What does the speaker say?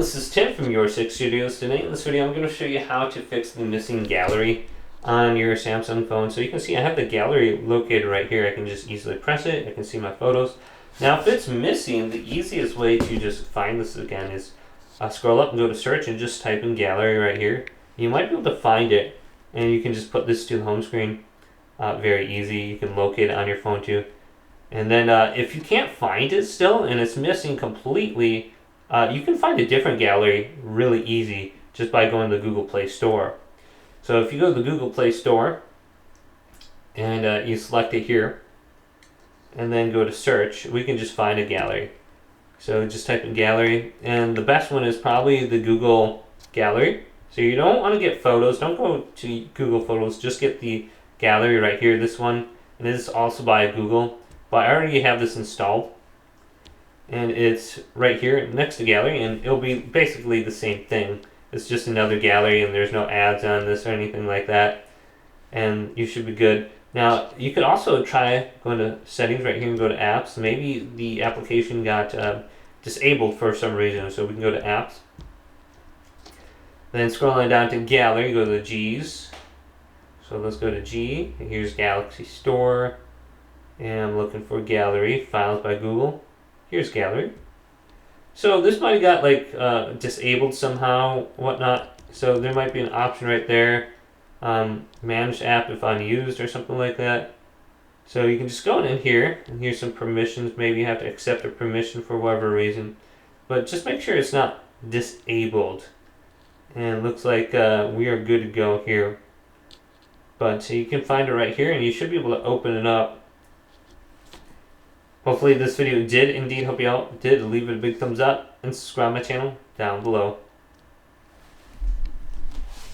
this is Tim from Your Six Studios. Today in this video I'm going to show you how to fix the missing gallery on your Samsung phone. So you can see I have the gallery located right here. I can just easily press it. I can see my photos. Now if it's missing, the easiest way to just find this again is scroll up and go to search and just type in gallery right here. You might be able to find it, and you can just put this to the home screen. Very easy. You can locate it on your phone too. And then if you can't find it still and it's missing completely, you can find a different gallery really easy just by going to the Google Play Store. So if you go to the Google Play Store and you select it here and then go to search, we can just find a gallery. So just type in gallery, and the best one is probably the Google Gallery. So you don't want to get photos, don't go to Google Photos, just get the gallery right here, this one. And this is also by Google, but I already have this installed. And it's right here next to gallery, and it'll be basically the same thing. It's just another gallery, and there's no ads on this or anything like that, and you should be good. Now you could also try going to settings right here and go to apps. Maybe the application got disabled for some reason, so we can go to apps, then scrolling down to gallery, go to the G's. So let's go to G, and here's Galaxy Store, and I'm looking for gallery, files by Google. Here's gallery. So this might have got like disabled somehow, whatnot. So there might be an option right there, manage app if unused or something like that. So you can just go in here, and here's some permissions. Maybe you have to accept a permission for whatever reason, but just make sure it's not disabled. And it looks like we are good to go here. But so you can find it right here, and you should be able to open it up. Hopefully this video did indeed help you out. Did leave it a big thumbs up and subscribe to my channel down below.